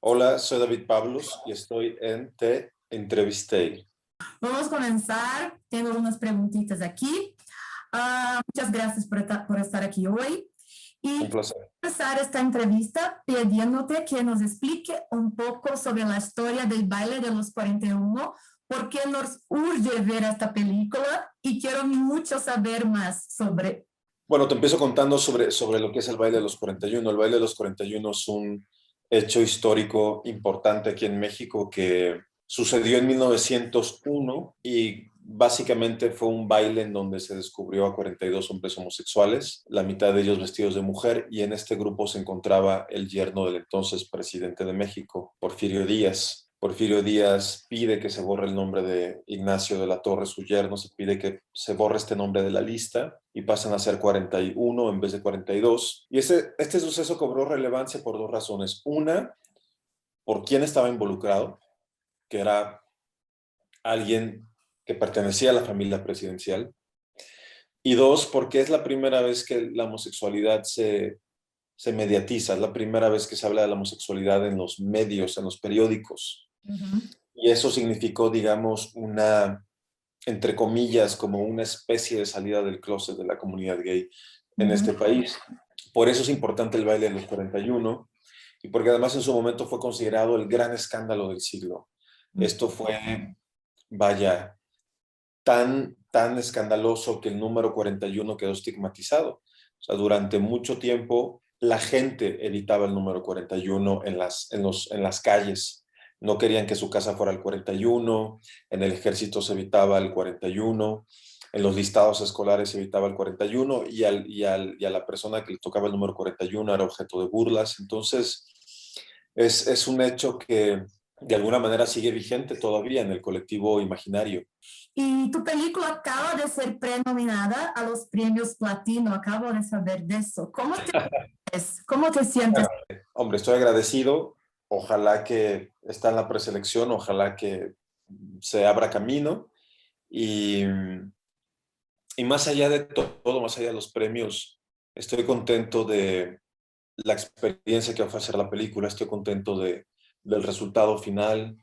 Hola, soy David Pablos y estoy en Te Entrevisté. Vamos a comenzar. Tengo unas preguntitas aquí. Muchas gracias por estar aquí hoy. Un Y placer. empezar esta entrevista pidiéndote que nos explique un poco sobre la historia del baile de los 41, por qué nos urge ver esta película y quiero mucho saber más sobre. Bueno, te empiezo contando sobre lo que es el baile de los 41. El baile de los 41 es un hecho histórico importante aquí en México que sucedió en 1901 y básicamente fue un baile en donde se descubrió a 42 hombres homosexuales, la mitad de ellos vestidos de mujer, y en este grupo se encontraba el yerno del entonces presidente de México, Porfirio Díaz. Porfirio Díaz pide que se borre el nombre de Ignacio de la Torre, su yerno, se pide que se borre este nombre de la lista y pasan a ser 41 en vez de 42. Y este suceso cobró relevancia por dos razones. Una, por quién estaba involucrado, que era alguien que pertenecía a la familia presidencial. Y dos, porque es la primera vez que la homosexualidad se mediatiza, es la primera vez que se habla de la homosexualidad en los medios, en los periódicos. Y eso significó, digamos, entre comillas, como una especie de salida del closet de la comunidad gay en este país. Por eso es importante el baile de los 41 y porque además en su momento fue considerado el gran escándalo del siglo. Esto fue, vaya, tan escandaloso que el número 41 quedó estigmatizado. O sea, durante mucho tiempo la gente evitaba el número 41 en las calles. No querían que su casa fuera el 41, en el ejército se evitaba el 41, en los listados escolares se evitaba el 41 y a la persona que le tocaba el número 41 era objeto de burlas. Entonces, es un hecho que de alguna manera sigue vigente todavía en el colectivo imaginario. Y tu película acaba de ser prenominada a los premios Platino, acabo de saber de eso. ¿Cómo te sientes? Hombre, estoy agradecido. Ojalá que está en la preselección, ojalá que se abra camino. Y, y más allá de todo, más allá de los premios, estoy contento de la experiencia que va a hacer la película, estoy contento del resultado final.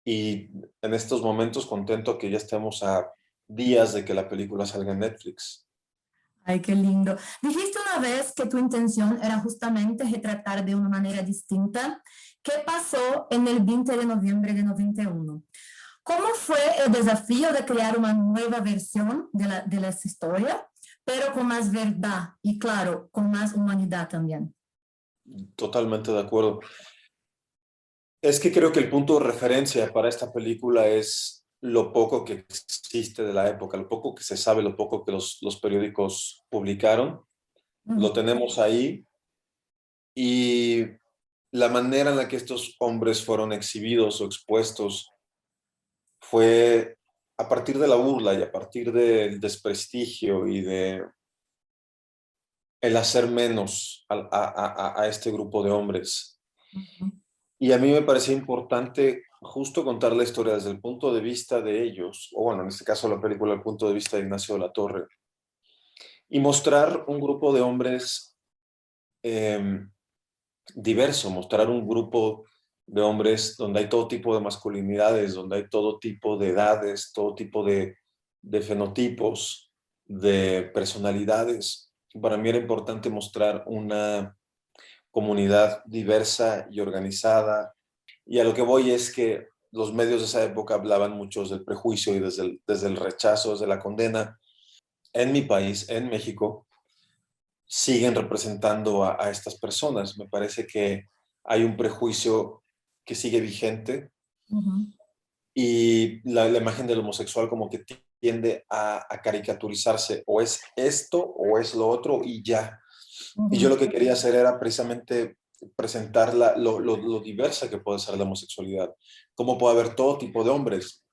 Y en estos momentos contento que ya estemos a días de que la película salga en Netflix. Ay, qué lindo. Dijiste una vez que tu intención era justamente retratar de una manera distinta qué pasó en el 20 de noviembre de 91. ¿Cómo fue el desafío de crear una nueva versión de la historia, pero con más verdad y, claro, con más humanidad también? Totalmente de acuerdo. Es que creo que el punto de referencia para esta película es lo poco que existe de la época, lo poco que se sabe, lo poco que los periódicos publicaron. Lo tenemos ahí y la manera en la que estos hombres fueron exhibidos o expuestos fue a partir de la burla y a partir del desprestigio y de el hacer menos a este grupo de hombres. Y a mí me parecía importante justo contar la historia desde el punto de vista de ellos, o bueno, en este caso la película, el punto de vista de Ignacio de la Torre, y mostrar un grupo de hombres eh, diverso, mostrar un grupo de hombres donde hay todo tipo de masculinidades, donde hay todo tipo de edades, todo tipo de fenotipos, de personalidades. Para mí era importante mostrar una comunidad diversa y organizada. Y a lo que voy es que los medios de esa época hablaban mucho del prejuicio y desde el rechazo, desde la condena. En mi país, en México, siguen representando a estas personas. Me parece que hay un prejuicio que sigue vigente y la imagen del homosexual como que tiende a caricaturizarse, o es esto o es lo otro y ya. Y yo lo que quería hacer era precisamente presentar lo diversa que puede ser la homosexualidad, cómo puede haber todo tipo de hombres.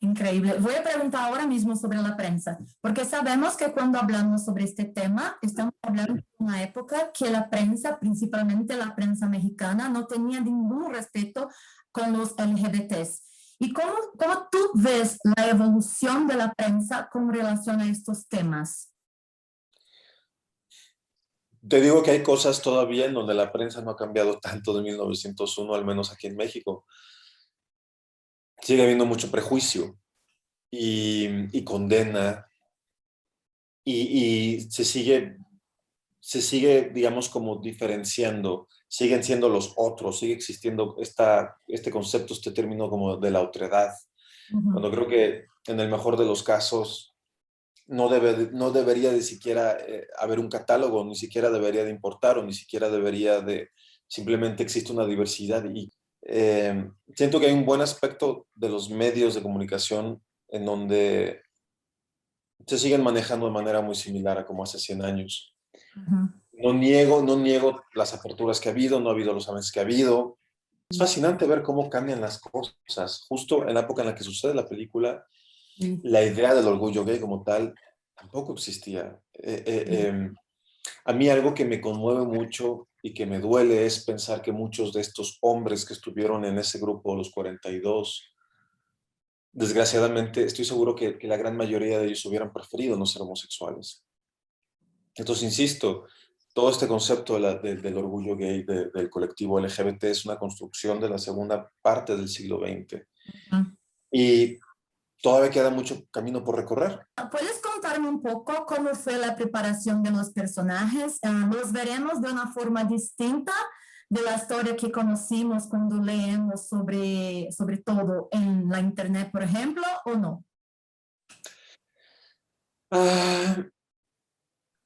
Increíble. Voy a preguntar ahora mismo sobre la prensa, porque sabemos que cuando hablamos sobre este tema, estamos hablando de una época que la prensa, principalmente la prensa mexicana, no tenía ningún respeto con los LGBTs. ¿Y cómo tú ves la evolución de la prensa con relación a estos temas? Te digo que hay cosas todavía en donde la prensa no ha cambiado tanto de 1901, al menos aquí en México. Sigue habiendo mucho prejuicio y condena y se sigue, digamos, como diferenciando. Siguen siendo los otros, sigue existiendo este concepto, este término como de la otredad. Ujú. Cuando creo que en el mejor de los casos no debería de siquiera haber un catálogo, ni siquiera debería de importar o ni siquiera debería de, simplemente existe una diversidad y siento que hay un buen aspecto de los medios de comunicación en donde se siguen manejando de manera muy similar a como hace 100 años. Ujú. No niego las aperturas que ha habido, no ha habido los avances que ha habido. Es fascinante ver cómo cambian las cosas. Justo en la época en la que sucede la película, Sí, la idea del orgullo gay como tal tampoco existía. sí. A mí algo que me conmueve mucho y que me duele es pensar que muchos de estos hombres que estuvieron en ese grupo, los 42, desgraciadamente estoy seguro que la gran mayoría de ellos hubieran preferido no ser homosexuales. Entonces, insisto, todo este concepto del orgullo gay, del colectivo LGBT, es una construcción de la segunda parte del siglo XX. Ujú. Y todavía queda mucho camino por recorrer. ¿Puedes contarme un poco cómo fue la preparación de los personajes? ¿Los veremos de una forma distinta de la historia que conocimos cuando leemos sobre todo en la internet, por ejemplo, o no? Ah,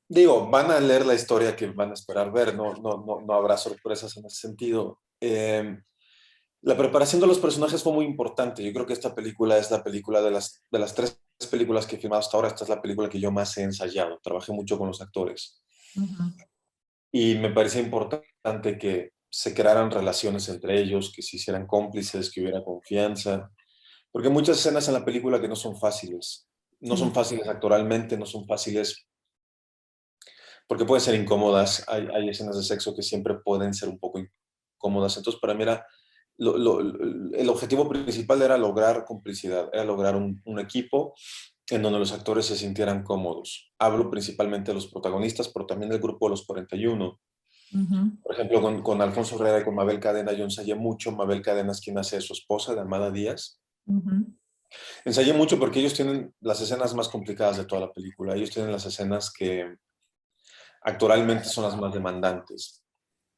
digo, van a leer la historia que van a esperar ver, no habrá sorpresas en ese sentido. La preparación de los personajes fue muy importante. Yo creo que esta película es la película de las tres películas que he filmado hasta ahora. Esta es la película que yo más he ensayado. Trabajé mucho con los actores. Ujú. Y me parecía importante que se crearan relaciones entre ellos, que se hicieran cómplices, que hubiera confianza. Porque hay muchas escenas en la película que no son fáciles. No son Sí. fáciles actoralmente, no son fáciles porque pueden ser incómodas. Hay escenas de sexo que siempre pueden ser un poco incómodas. Entonces, para mí el objetivo principal era lograr complicidad, era lograr un equipo en donde los actores se sintieran cómodos. Hablo principalmente de los protagonistas, pero también del grupo de los 41. Ujú. Por ejemplo, con Alfonso Herrera y con Mabel Cadena yo ensayé mucho. Mabel Cadena es quien hace de su esposa, de Amada Díaz. Ujú. Ensayé mucho porque ellos tienen las escenas más complicadas de toda la película. Ellos tienen las escenas que actoralmente son las más demandantes.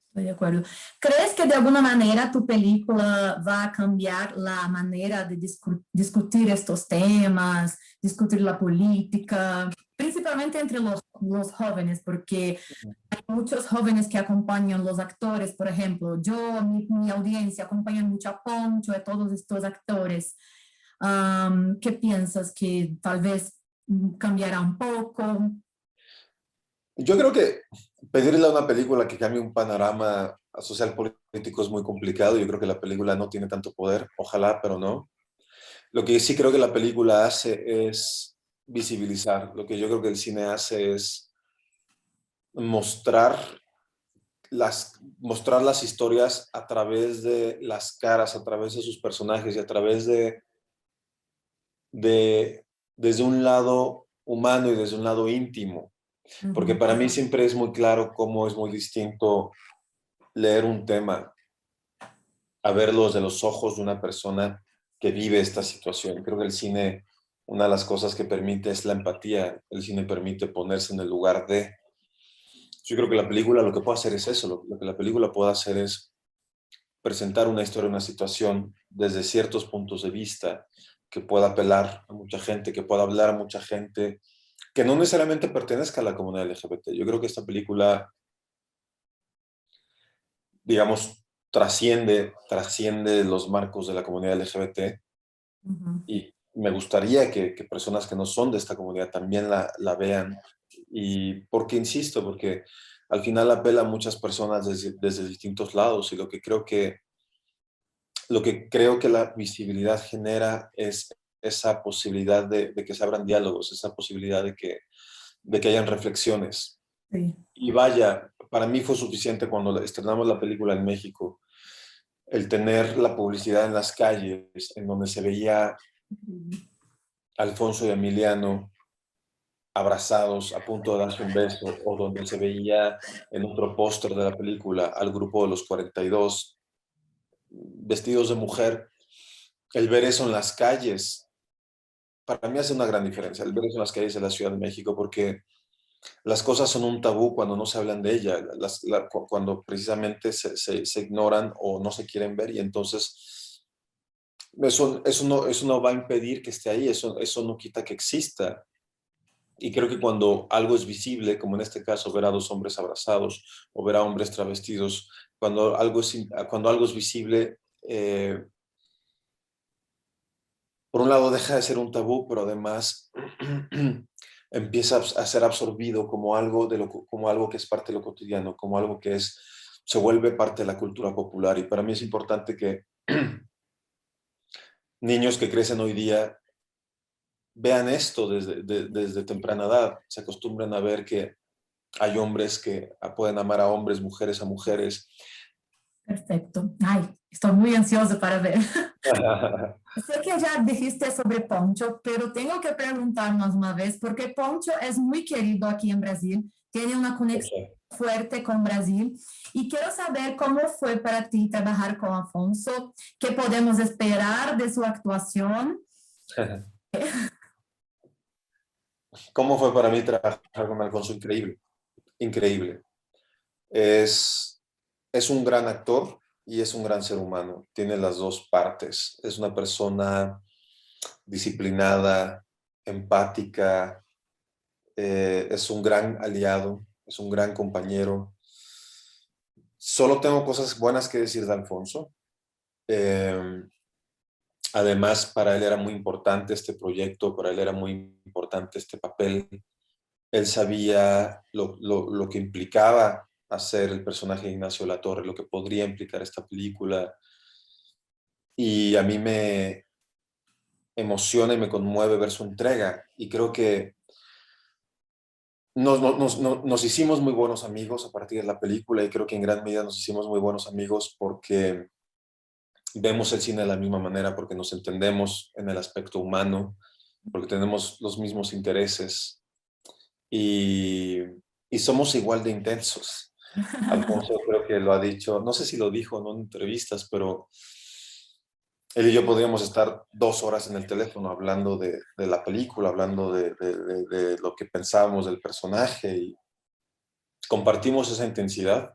Estoy de acuerdo. ¿Crees que de alguna manera tu película va a cambiar la manera de discutir estos temas, discutir la política, principalmente entre los jóvenes? Porque hay muchos jóvenes que acompañan los actores, por ejemplo, yo, mi audiencia acompaña mucho a Poncho, a todos estos actores. ¿Qué piensas que tal vez cambiará un poco? Yo creo que pedirle a una película que cambie un panorama social político es muy complicado. Yo creo que la película no tiene tanto poder, ojalá, pero no. Lo que sí creo que la película hace es visibilizar. Lo que yo creo que el cine hace es mostrar mostrar las historias a través de las caras, a través de sus personajes y a través de desde un lado humano y desde un lado íntimo. Porque Ujú. para mí siempre es muy claro cómo es muy distinto leer un tema a verlo desde los ojos de una persona que vive esta situación. Creo que el cine, una de las cosas que permite es la empatía. El cine permite ponerse en el lugar de. Yo creo que la película lo que puede hacer es eso. Lo que la película puede hacer es presentar una historia, una situación desde ciertos puntos de vista que pueda apelar a mucha gente, que pueda hablar a mucha gente, que no necesariamente pertenezca a la comunidad LGBT. Yo creo que esta película, digamos, trasciende los marcos de la comunidad LGBT Ujú. y me gustaría que personas que no son de esta comunidad también la vean. Y porque, insisto, porque al final apela a muchas personas desde distintos lados y lo que creo que la visibilidad genera es esa posibilidad de que se abran diálogos, esa posibilidad de que hayan reflexiones. Sí. Y vaya, para mí fue suficiente cuando estrenamos la película en México, el tener la publicidad en las calles, en donde se veía a Alfonso y Emiliano abrazados a punto de darse un beso, o donde se veía en otro póster de la película al grupo de los 42 vestidos de mujer, el ver eso en las calles, para mí hace una gran diferencia, el ver eso en las calles de la Ciudad de México, porque las cosas son un tabú cuando no se hablan de ella, cuando precisamente se ignoran o no se quieren ver, y entonces eso no va a impedir que esté ahí, eso no quita que exista. Y creo que cuando algo es visible, como en este caso ver a dos hombres abrazados o ver a hombres travestidos, cuando algo es visible, por un lado deja de ser un tabú, pero además empieza a ser absorbido como algo, como algo que es parte de lo cotidiano, como algo que se vuelve parte de la cultura popular. Y para mí es importante que niños que crecen hoy día vean esto desde temprana edad, se acostumbran a ver que hay hombres que pueden amar a hombres, mujeres a mujeres. Perfecto. Ay, estoy muy ansiosa para ver. Sé que ya dijiste sobre Poncho, pero tengo que preguntarnos una vez, porque Poncho es muy querido aquí en Brasil, tiene una conexión fuerte con Brasil, y quiero saber cómo fue para ti trabajar con Afonso, qué podemos esperar de su actuación. ¿Cómo fue para mí trabajar con Alfonso? Increíble, increíble. Es un gran actor y es un gran ser humano. Tiene las dos partes. Es una persona disciplinada, empática, es un gran aliado, es un gran compañero. Solo tengo cosas buenas que decir de Alfonso. Eh, Además, para él era muy importante este proyecto, para él era muy importante este papel. Él sabía lo que implicaba hacer el personaje de Ignacio Latorre, lo que podría implicar esta película. Y a mí me emociona y me conmueve ver su entrega. Y creo que nos hicimos muy buenos amigos a partir de la película, y creo que en gran medida nos hicimos muy buenos amigos porque vemos el cine de la misma manera, porque nos entendemos en el aspecto humano, porque tenemos los mismos intereses y, y somos igual de intensos. Alfonso creo que lo ha dicho, no sé si lo dijo en entrevistas, pero él y yo podríamos estar 2 horas en el teléfono hablando de la película, hablando de lo que pensábamos del personaje, y compartimos esa intensidad.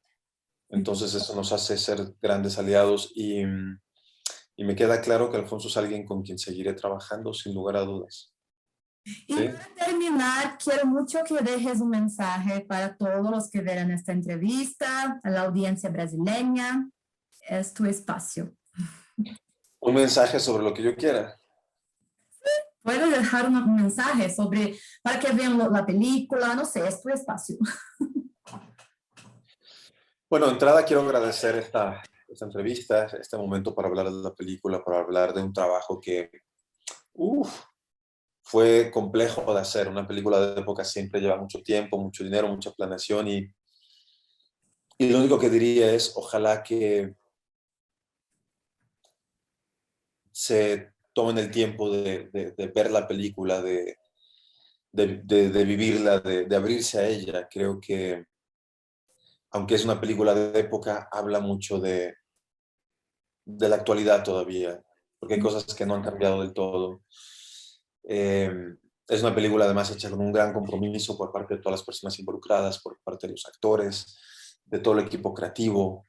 Entonces eso nos hace ser grandes aliados, y me queda claro que Alfonso es alguien con quien seguiré trabajando sin lugar a dudas. Y ¿Sí? para terminar, quiero mucho que dejes un mensaje para todos los que verán esta entrevista, a la audiencia brasileña. Es tu espacio. Un mensaje sobre lo que yo quiera. Puedes dejar un mensaje sobre, para que vean la película, no sé, es tu espacio. Bueno, de entrada quiero agradecer esta entrevista, este momento para hablar de la película, para hablar de un trabajo que fue complejo de hacer. Una película de época siempre lleva mucho tiempo, mucho dinero, mucha planeación, y lo único que diría es ojalá que se tomen el tiempo de ver la película, de vivirla, de abrirse a ella. Creo que, aunque es una película de época, habla mucho de la actualidad todavía, porque hay cosas que no han cambiado del todo. Es una película además hecha con un gran compromiso por parte de todas las personas involucradas, por parte de los actores, de todo el equipo creativo.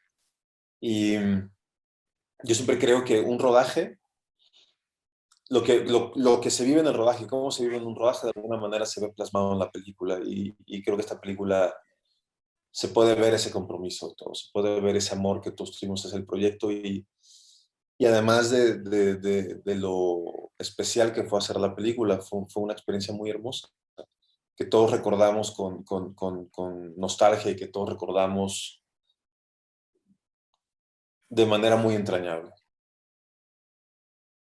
Y yo siempre creo que un rodaje, lo que se vive en el rodaje, cómo se vive en un rodaje, de alguna manera se ve plasmado en la película. Y creo que esta película se puede ver ese compromiso, todo, se puede ver ese amor que todos tuvimos hacia el proyecto, y además de lo especial que fue hacer la película, fue una experiencia muy hermosa, que todos recordamos con nostalgia, y que todos recordamos de manera muy entrañable.